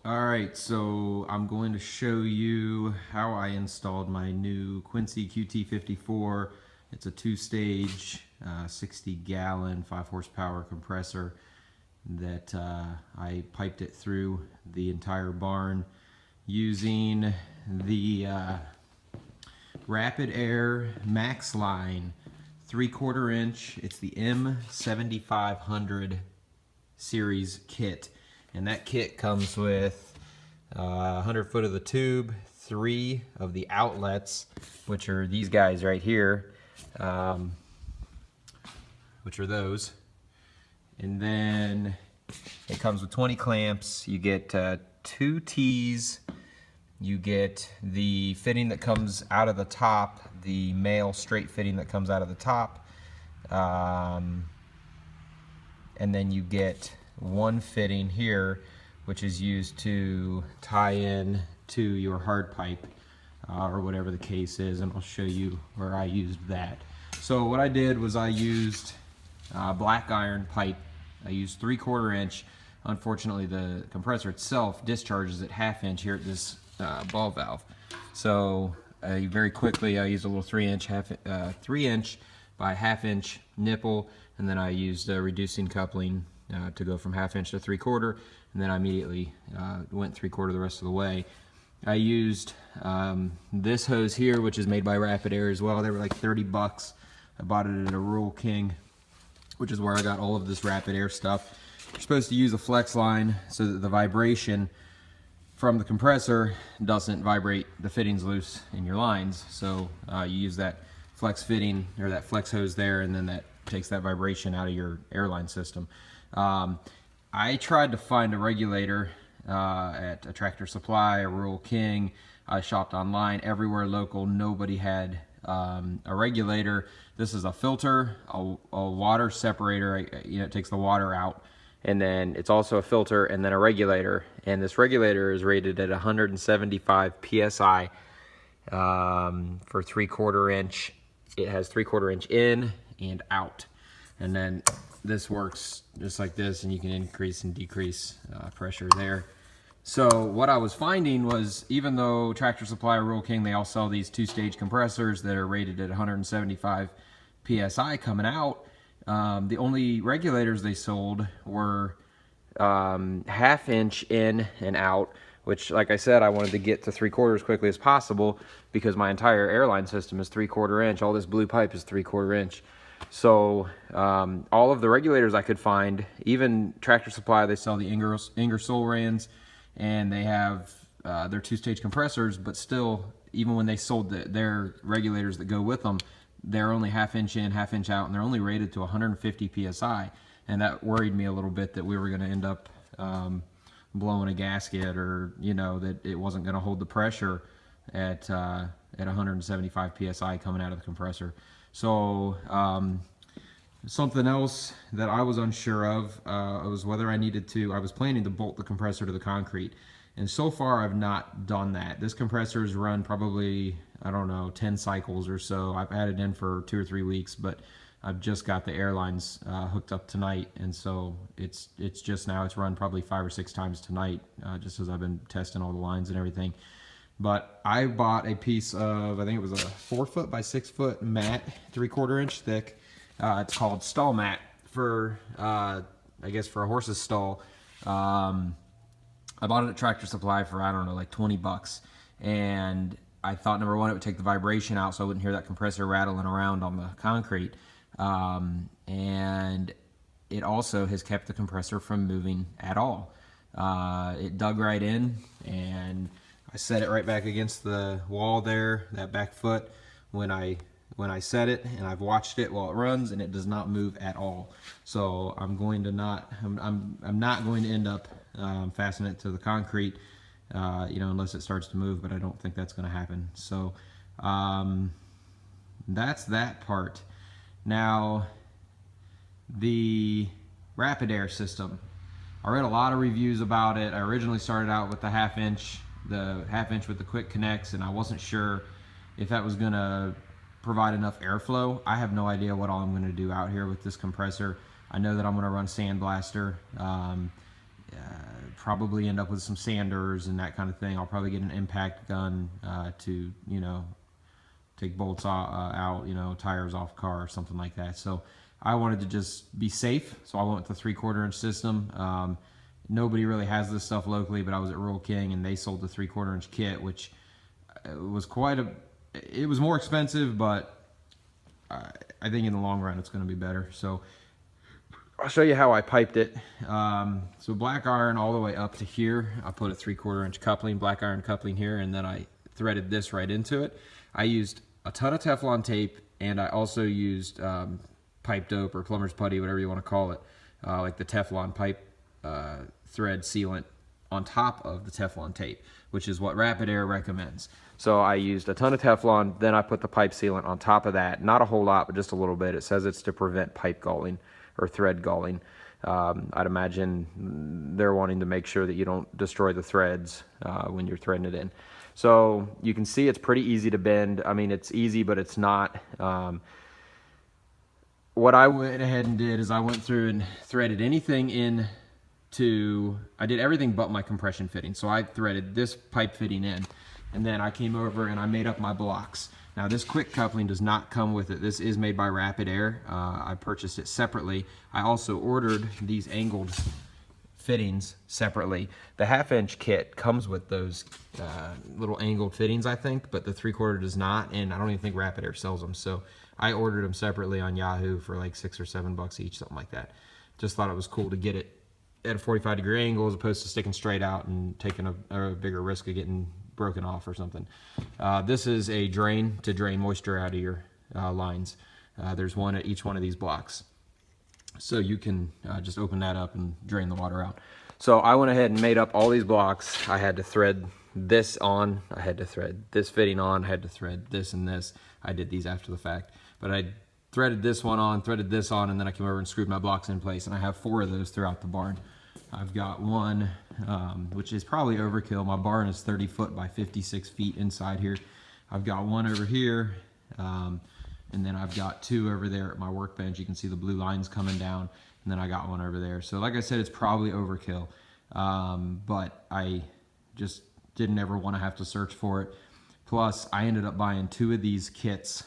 Alright, so I'm going to show you how I installed my new Quincy QT 54. It's a two-stage, 60-gallon, 5 horsepower compressor that I piped it through the entire barn using the Rapid Air Maxline 3/4 inch. It's the M7500 series kit. And that kit comes with 100 foot of the tube, 3 of the outlets, which are these guys right here, which are those. And then it comes with 20 clamps. You get 2 T's. You get the fitting that comes out of the top, the male straight fitting that comes out of the top. And then you get one fitting here, which is used to tie in to your hard pipe or whatever the case is, and I'll show you where I used that. So what I did was I used black iron pipe. I used 3/4 inch. Unfortunately, the compressor itself discharges at 1/2 inch here at this ball valve. So very quickly I used a little 3 inch by 1/2 inch nipple, and then I used reducing coupling to go from 1/2 inch to 3/4, and then I immediately went 3/4 the rest of the way. I used this hose here, which is made by Rapid Air as well. They were like 30 bucks. I bought it at a Rural King, which is where I got all of this Rapid Air stuff. You're supposed to use a flex line so that the vibration from the compressor doesn't vibrate the fittings loose in your lines. So you use that flex fitting or that flex hose there, and then that takes that vibration out of your airline system. I tried to find a regulator at a Tractor Supply, a Rural King. I shopped online everywhere local. Nobody had a regulator. This is a filter, a water separator. It takes the water out, and then it's also a filter and then a regulator. And this regulator is rated at 175 psi for 3/4 inch. It has 3/4 inch in and out, and then this works just like this, and you can increase and decrease pressure there. So what I was finding was, even though Tractor Supply or Rural King, they all sell these 2-stage compressors that are rated at 175 psi coming out, the only regulators they sold were 1/2 inch in and out, which, like I said, I wanted to get to 3/4 as quickly as possible because my entire airline system is 3/4 inch. All this blue pipe is 3/4 inch. So all of the regulators I could find, even Tractor Supply, they sell the Ingersoll Rans, and they have their 2-stage compressors, but still, even when they sold their regulators that go with them, they're only 1/2 inch in, 1/2 inch out, and they're only rated to 150 psi. And that worried me a little bit, that we were going to end up blowing a gasket, or that it wasn't going to hold the pressure at 175 psi coming out of the compressor. So something else that I was unsure of was whether I needed to. I was planning to bolt the compressor to the concrete, and so far I've not done that. This compressor's run probably, I don't know, 10 cycles or so. I've had it in for 2 or 3 weeks, but I've just got the airlines hooked up tonight, and so it's just now. It's run probably 5 or 6 times tonight, just as I've been testing all the lines and everything. But I bought a piece of, I think it was a 4 foot by 6 foot mat, 3/4 inch thick. It's called stall mat for, I guess, for a horse's stall. I bought it at Tractor Supply for, I don't know, like 20 bucks. And I thought, number one, it would take the vibration out so I wouldn't hear that compressor rattling around on the concrete. And it also has kept the compressor from moving at all. It dug right in, and I set it right back against the wall there, that back foot, when I set it, and I've watched it while it runs, and it does not move at all. So I'm not going to end up fastening it to the concrete, unless it starts to move, but I don't think that's going to happen. So that's that part. Now, the Rapid Air system, I read a lot of reviews about it. I originally started out with the 1/2 inch, with the quick connects, and I wasn't sure if that was gonna provide enough airflow. I have no idea what all I'm gonna do out here with this compressor. I know that I'm gonna run sandblaster, probably end up with some sanders and that kind of thing. I'll probably get an impact gun to, you know, take bolts out, you know, tires off car or something like that. So I wanted to just be safe, so I went with the 3/4 inch system. Nobody really has this stuff locally, but I was at Rural King and they sold the 3/4 inch kit, which was it was more expensive, but I think in the long run it's going to be better. So I'll show you how I piped it. So black iron all the way up to here. I put a 3/4 inch coupling, black iron coupling here, and then I threaded this right into it. I used a ton of Teflon tape, and I also used pipe dope or plumber's putty, whatever you want to call it, like the Teflon pipe thread sealant on top of the Teflon tape, which is what Rapid Air recommends. So I used a ton of Teflon, then I put the pipe sealant on top of that. Not a whole lot, but just a little bit. It says it's to prevent pipe galling or thread galling. I'd imagine they're wanting to make sure that you don't destroy the threads when you're threading it in. So you can see it's pretty easy to bend. I mean, it's easy, but it's not. What I went ahead and did is I went through and threaded anything in I did everything but my compression fitting. So I threaded this pipe fitting in, and then I came over and I made up my blocks. Now this quick coupling does not come with it. This is made by Rapid Air. I purchased it separately. I also ordered these angled fittings separately. The 1/2 inch kit comes with those little angled fittings, I think, but the 3/4 does not, and I don't even think Rapid Air sells them. So I ordered them separately on Yahoo for like $6 or $7 each, something like that. Just thought it was cool to get it at a 45-degree angle as opposed to sticking straight out and taking a bigger risk of getting broken off or something. This is a drain to drain moisture out of your lines. There's one at each one of these blocks. So you can just open that up and drain the water out. So I went ahead and made up all these blocks. I had to thread this on, I had to thread this fitting on, I had to thread this and this. I did these after the fact. But I threaded this one on, threaded this on, and then I came over and screwed my blocks in place. And I have 4 of those throughout the barn. I've got one, which is probably overkill. My barn is 30 foot by 56 feet inside here. I've got one over here, and then I've got 2 over there at my workbench. You can see the blue lines coming down, and then I got one over there. So like I said, it's probably overkill, but I just didn't ever want to have to search for it. Plus, I ended up buying 2 of these kits,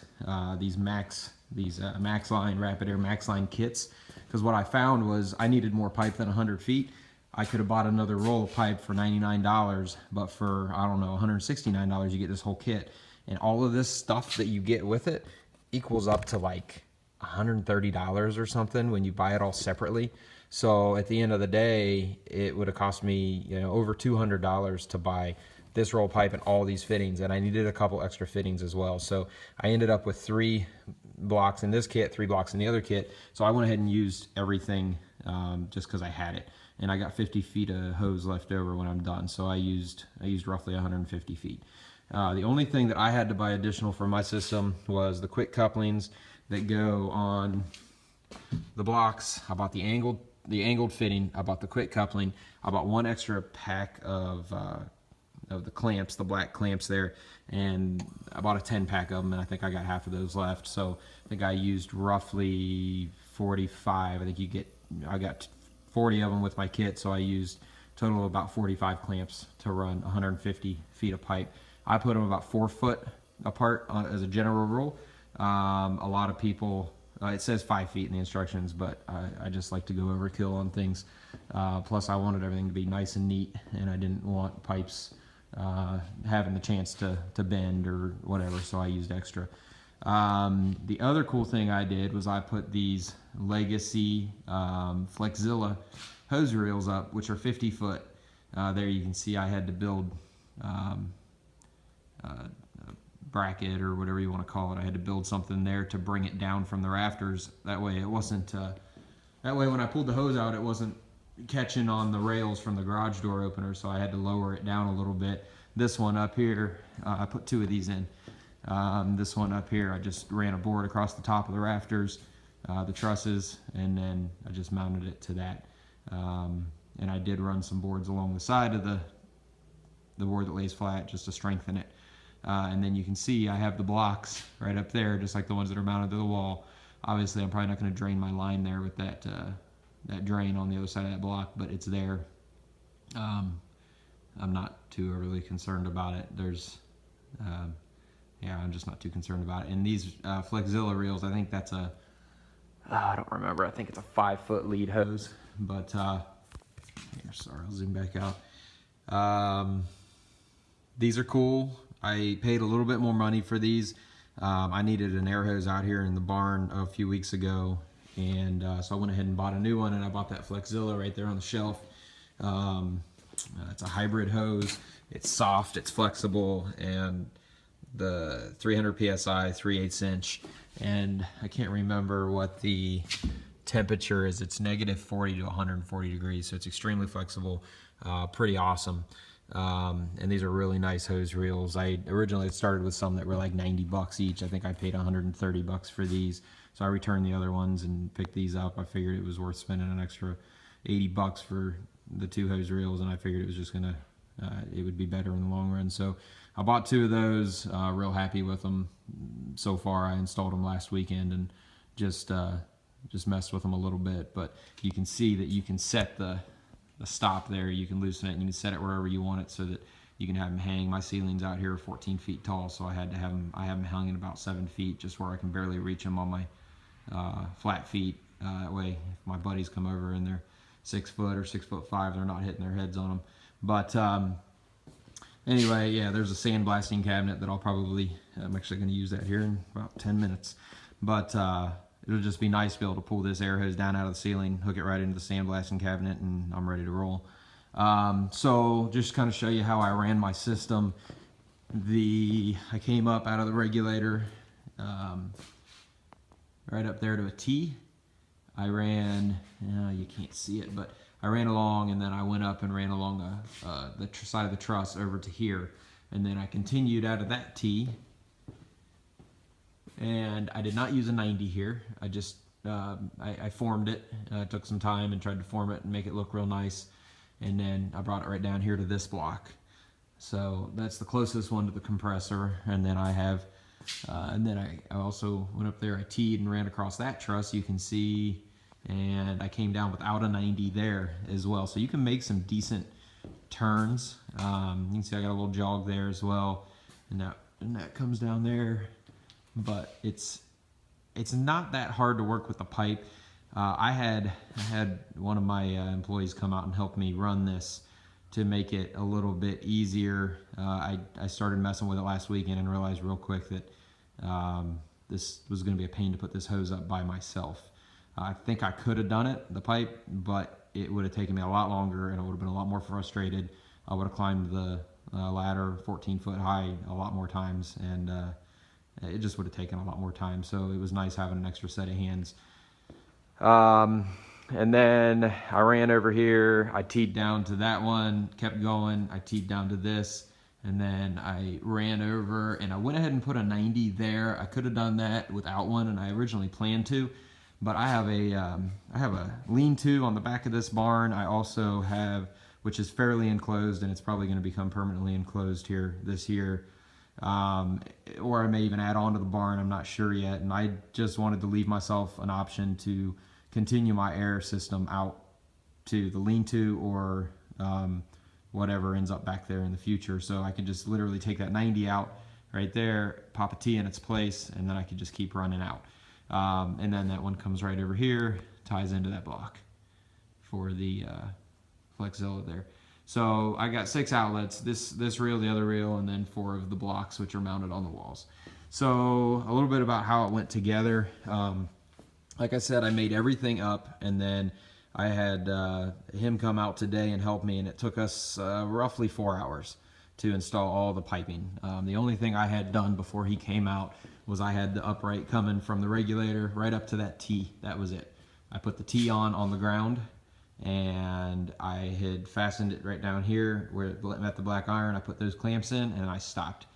these Maxline, Rapid Air Maxline kits, because what I found was I needed more pipe than 100 feet. I could have bought another roll of pipe for $99, but for, I don't know, $169, you get this whole kit. And all of this stuff that you get with it equals up to like $130 or something when you buy it all separately. So at the end of the day, it would have cost me, you know, over $200 to buy this roll pipe and all these fittings, and I needed a couple extra fittings as well. So I ended up with 3 blocks in this kit, 3 blocks in the other kit. So I went ahead and used everything just because I had it, and I got 50 feet of hose left over when I'm done. So I used roughly 150 feet. The only thing that I had to buy additional for my system was the quick couplings that go on the blocks. I bought the angled fitting. I bought the quick coupling. I bought 1 extra pack of the clamps, the black clamps there, and I bought a 10-pack of them, and I think I got half of those left. So I think I used roughly 45. I think I got 40 of them with my kit, so I used a total of about 45 clamps to run 150 feet of pipe. I put them about 4 foot apart as a general rule. A lot of people, it says 5 feet in the instructions, but I just like to go overkill on things. Plus I wanted everything to be nice and neat, and I didn't want pipes having the chance to bend or whatever, so I used extra. The other cool thing I did was I put these Legacy Flexzilla hose reels up, which are 50 foot. There you can see I had to build a bracket or whatever you want to call it. I had to build something there to bring it down from the rafters. That way it wasn't, that way when I pulled the hose out, it wasn't catching on the rails from the garage door opener, so I had to lower it down a little bit. This one up here, I put 2 of these in. This one up here, I just ran a board across the top of the rafters, the trusses, and then I just mounted it to that. And I did run some boards along the side of the board that lays flat just to strengthen it. And then you can see I have the blocks right up there, just like the ones that are mounted to the wall. Obviously, I'm probably not going to drain my line there with that drain on the other side of that block, but it's there. I'm not too overly concerned about it. Yeah, I'm just not too concerned about it. And these Flexzilla reels, I think that's I don't remember. I think it's a 5-foot lead hose. But here, sorry, I'll zoom back out. These are cool. I paid a little bit more money for these. I needed an air hose out here in the barn a few weeks ago, and so I went ahead and bought a new one, and I bought that Flexzilla right there on the shelf. It's a hybrid hose. It's soft, it's flexible, and the 300 psi, 3/8 inch, and I can't remember what the temperature is. It's -40 to 140 degrees, so it's extremely flexible, pretty awesome. And these are really nice hose reels. I originally started with some that were like 90 bucks each. I think I paid 130 bucks for these, so I returned the other ones and picked these up. I figured it was worth spending an extra 80 bucks for the 2 hose reels, and I figured it was just gonna it would be better in the long run. So I bought 2 of those. Real happy with them so far. I installed them last weekend and just messed with them a little bit, but you can see that you can set the stop there. You can loosen it and you can set it wherever you want it so that you can have them hang. My ceilings out here are 14 feet tall, so I had to have them. I have them hanging about 7 feet, just where I can barely reach them on my flat feet. That way, if my buddies come over and they're 6 foot or 6'5", they're not hitting their heads on them. But anyway, yeah, there's a sandblasting cabinet that I'm actually going to use that here in about 10 minutes. But it'll just be nice to be able to pull this air hose down out of the ceiling, hook it right into the sandblasting cabinet, and I'm ready to roll. So just kind of show you how I ran my system. I came up out of the regulator right up there to a T. I ran, you can't see it, but I ran along, and then I went up and ran along the side of the truss over to here, and then I continued out of that T. And I did not use a 90 here. I just I formed it. Took some time and tried to form it and make it look real nice, and then I brought it right down here to this block. So that's the closest one to the compressor. And then I have and then I also went up there, I teed and ran across that truss, you can see, and I came down without a 90 there as well. So you can make some decent turns. You can see I got a little jog there as well, and that comes down there. But it's not that hard to work with the pipe. I had one of my employees come out and help me run this to make it a little bit easier. I started messing with it last weekend and realized real quick that this was going to be a pain to put this hose up by myself. I think I could have done it, the pipe, but it would have taken me a lot longer, and I would have been a lot more frustrated. I would have climbed the ladder 14 foot high a lot more times, and it just would have taken a lot more time. So it was nice having an extra set of hands. And then I ran over here, I teed down to that one, kept going, I teed down to this, and then I ran over and I went ahead and put a 90 there. I could have done that without one, and I originally planned to, but I have a lean-to on the back of this barn. I also have, which is fairly enclosed, and it's probably going to become permanently enclosed here this year. Or I may even add on to the barn, I'm not sure yet, and I just wanted to leave myself an option to continue my air system out to the lean-to or whatever ends up back there in the future. So I could just literally take that 90 out right there, pop a T in its place, and then I could just keep running out. And then that one comes right over here, ties into that block for the Flexzilla there. So I got 6 outlets, this reel, the other reel, and then 4 of the blocks, which are mounted on the walls. So a little bit about how it went together. Like I said, I made everything up, and then I had him come out today and help me, and it took us roughly 4 hours to install all the piping. The only thing I had done before he came out was I had the upright coming from the regulator right up to that T. That was it. I put the T on the ground, and I had fastened it right down here where it met the black iron. I put those clamps in, and I stopped.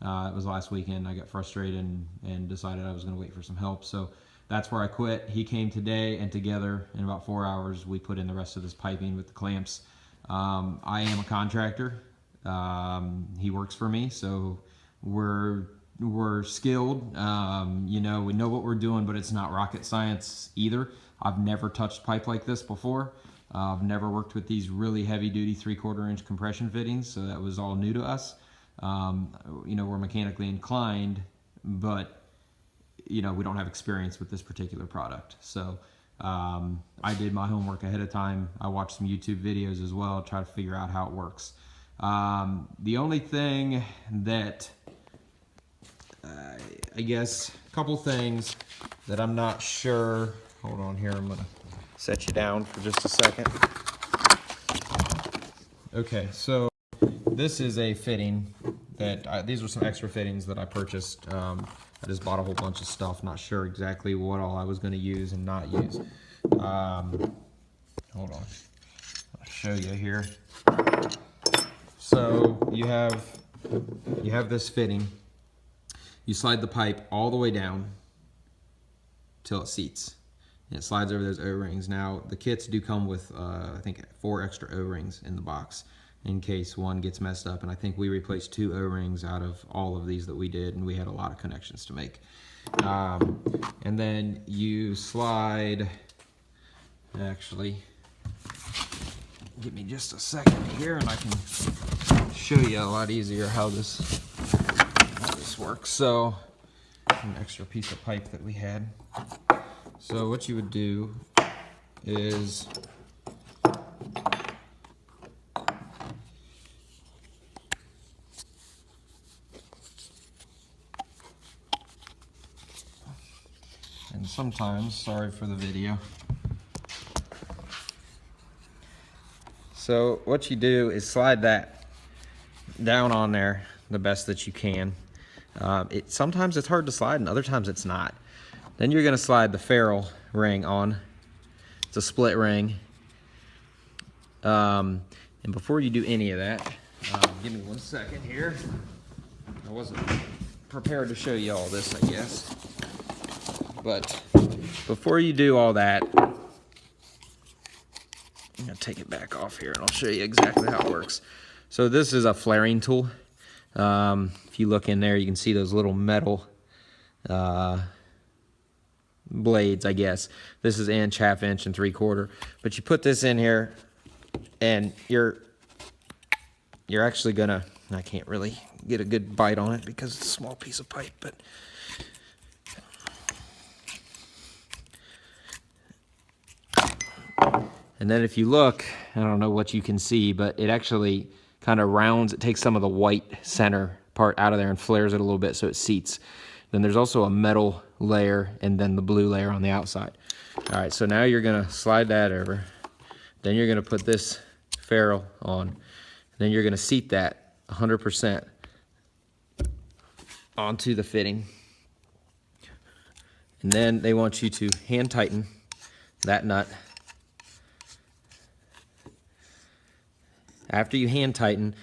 It was last weekend. I got frustrated and decided I was going to wait for some help. So that's where I quit. He came today, and together in about 4 hours, we put in the rest of this piping with the clamps. I am a contractor. He works for me, so we're skilled. You know, we know what we're doing, but it's not rocket science either. I've never touched pipe like this before. I've never worked with these really heavy duty 3/4 inch compression fittings, so that was all new to us. You know, we're mechanically inclined, but you know, we don't have experience with this particular product. So I did my homework ahead of time. I watched some YouTube videos as well, try to figure out how it works. The only thing that I guess a couple things that I'm not sure. Hold on here, I'm gonna set you down for just a second. Okay, so this is a fitting that these were some extra fittings that I purchased. I just bought a whole bunch of stuff, not sure exactly what all I was going to use and not use. Hold on, I'll show you here. So you have this fitting. You slide the pipe all the way down till it seats. And it slides over those O-rings. Now the kits do come with I think 4 extra O-rings in the box in case one gets messed up, and I think we replaced 2 O-rings out of all of these that we did, and we had a lot of connections to make. And then you slide, actually, give me just a second here and I can show you a lot easier how this works. So, an extra piece of pipe that we had. So what you would do is and sometimes, sorry for the video. So what you do is slide that down on there the best that you can. Sometimes it's hard to slide and other times it's not. Then you're gonna slide the ferrule ring on. It's a split ring. And before you do any of that, give me 1 second here. I wasn't prepared to show you all this, I guess. But before you do all that, I'm gonna take it back off here and I'll show you exactly how it works. So this is a flaring tool. If you look in there, you can see those little metal blades, I guess. This is inch, half inch, and 3/4. But you put this in here, and you're actually gonna, I can't really get a good bite on it because it's a small piece of pipe, but and then if you look, I don't know what you can see, but it actually kind of rounds, it takes some of the white center part out of there and flares it a little bit so it seats. Then there's also a metal layer and then the blue layer on the outside. All right, so now you're gonna slide that over. Then you're gonna put this ferrule on. Then you're gonna seat that 100% onto the fitting. And then they want you to hand tighten that nut. After you hand tighten,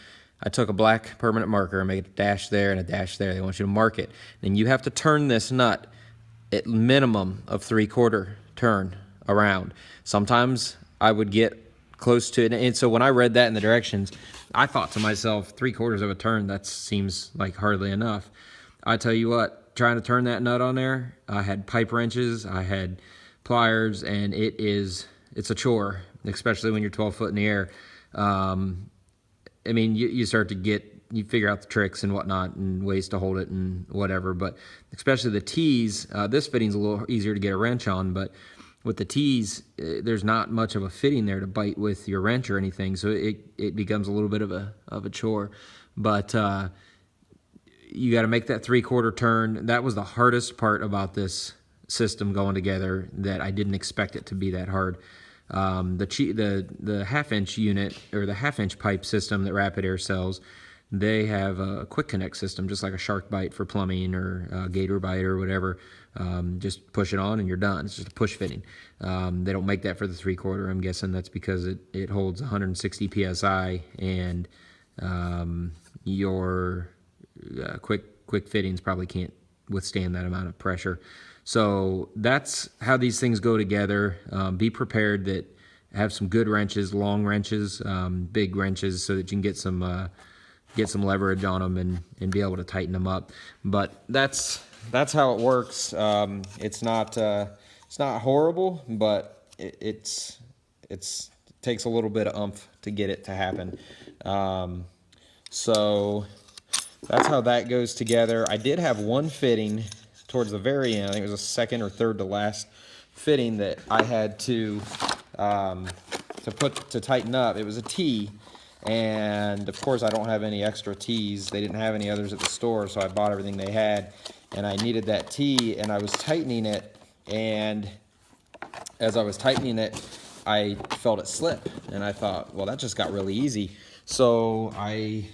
I took a black permanent marker and made a dash there and a dash there. They want you to mark it. And you have to turn this nut at minimum of 3/4 turn around. Sometimes I would get close to it. And so when I read that in the directions, I thought to myself, 3/4 of a turn, that seems like hardly enough. I tell you what, trying to turn that nut on there, I had pipe wrenches, I had pliers, and it's a chore, especially when you're 12 foot in the air. I mean, you start to you figure out the tricks and whatnot and ways to hold it and whatever, but especially the T's, this fitting's a little easier to get a wrench on, but with the T's, there's not much of a fitting there to bite with your wrench or anything, so it becomes a little bit of a chore. But you got to make that 3/4 turn. That was the hardest part about this system going together, that I didn't expect it to be that hard. The half-inch unit, or the half-inch pipe system that Rapid Air sells, they have a quick connect system, just like a Shark Bite for plumbing or Gator Bite or whatever. Just push it on and you're done. It's just a push fitting. They don't make that for the 3/4. I'm guessing that's because it holds 160 psi, and your quick fittings probably can't withstand that amount of pressure. So that's how these things go together. Be prepared that have some good wrenches, long wrenches, big wrenches, so that you can get some leverage on them and be able to tighten them up. But that's how it works. It's not horrible, but it takes a little bit of oomph to get it to happen. So that's how that goes together. I did have one fitting towards the very end. I think it was the second or third to last fitting that I had to tighten up. It was a T, and of course I don't have any extra T's. They didn't have any others at the store, so I bought everything they had, and I needed that T, and I was tightening it, and as I was tightening it, I felt it slip, and I thought, well, that just got really easy. So I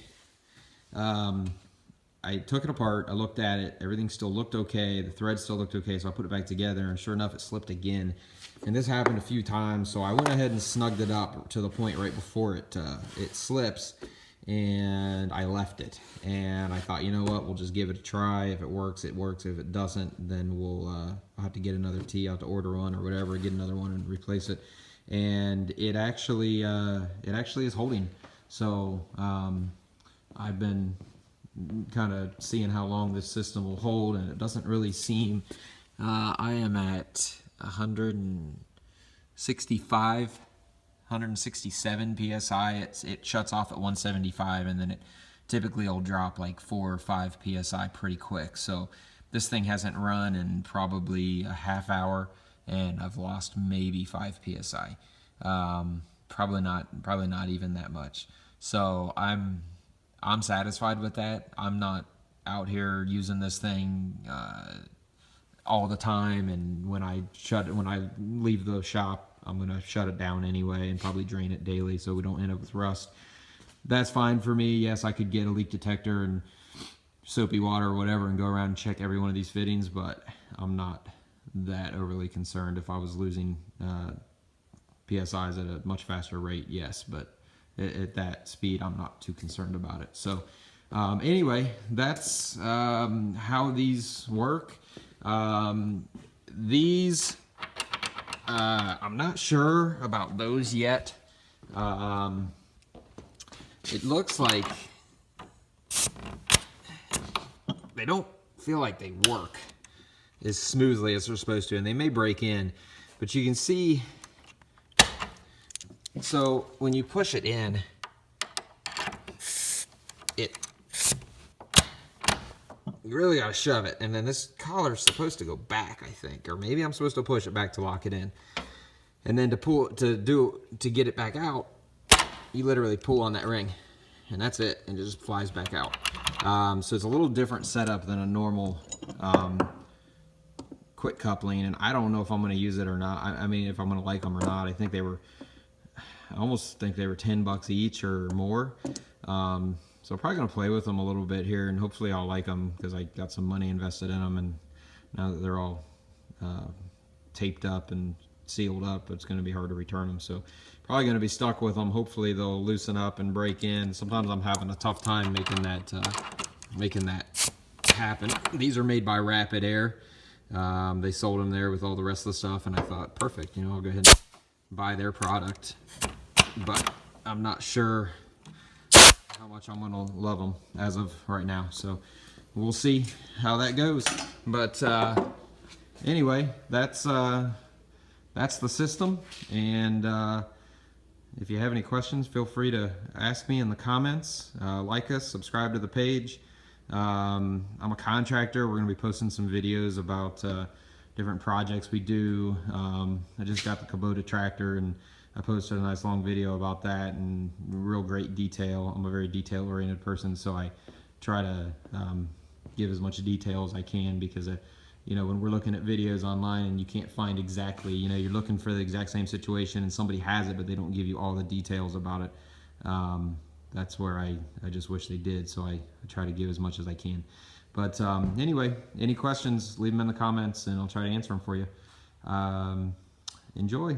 took it apart, I looked at it, everything still looked okay, the thread still looked okay, so I put it back together, and sure enough, it slipped again. And this happened a few times, so I went ahead and snugged it up to the point right before it slips, and I left it. And I thought, you know what, we'll just give it a try. If it works, it works. If it doesn't, then I'll have to get another T out to order one or whatever, get another one and replace it. And it actually is holding. So I've been kind of seeing how long this system will hold, and it doesn't really seem, I am at 165, 167 psi. It shuts off at 175, and then it typically will drop like 4 or 5 psi pretty quick. So this thing hasn't run in probably a half hour, and I've lost maybe 5 psi. Probably not even that much. So I'm satisfied with that. I'm not out here using this thing all the time, and when I leave the shop, I'm gonna shut it down anyway and probably drain it daily so we don't end up with rust. That's fine for me. Yes, I could get a leak detector and soapy water or whatever and go around and check every one of these fittings, but I'm not that overly concerned. If I was losing PSIs at a much faster rate, yes, but at that speed, I'm not too concerned about it. So anyway, that's how these work. These, I'm not sure about those yet. It looks like they don't feel like they work as smoothly as they're supposed to, and they may break in, but you can see, so when you push it in, you really gotta shove it, and then this collar's supposed to go back, I think, or maybe I'm supposed to push it back to lock it in, and then to get it back out, you literally pull on that ring, and that's it, and it just flies back out. So it's a little different setup than a normal quick coupling, and I don't know if I'm going to use it or not. I mean, if I'm going to like them or not. I almost think they were $10 each or more. So I'm probably going to play with them a little bit here, and hopefully I'll like them because I got some money invested in them, and now that they're all taped up and sealed up, it's going to be hard to return them. So probably going to be stuck with them. Hopefully they'll loosen up and break in. Sometimes I'm having a tough time making that happen. These are made by Rapid Air. They sold them there with all the rest of the stuff, and I thought, perfect, I'll go ahead and buy their product. But I'm not sure how much I'm going to love them as of right now. So we'll see how that goes. But anyway, that's the system, and if you have any questions, feel free to ask me in the comments. Like us, subscribe to the page. I'm a contractor. We're going to be posting some videos about different projects we do. I just got the Kubota tractor, and I posted a nice long video about that, and real great detail. I'm a very detail-oriented person, so I try to give as much detail as I can, because when we're looking at videos online and you can't find exactly, you're looking for the exact same situation and somebody has it, but they don't give you all the details about it. That's where I just wish they did, so I try to give as much as I can. But anyway, any questions, leave them in the comments and I'll try to answer them for you. Enjoy.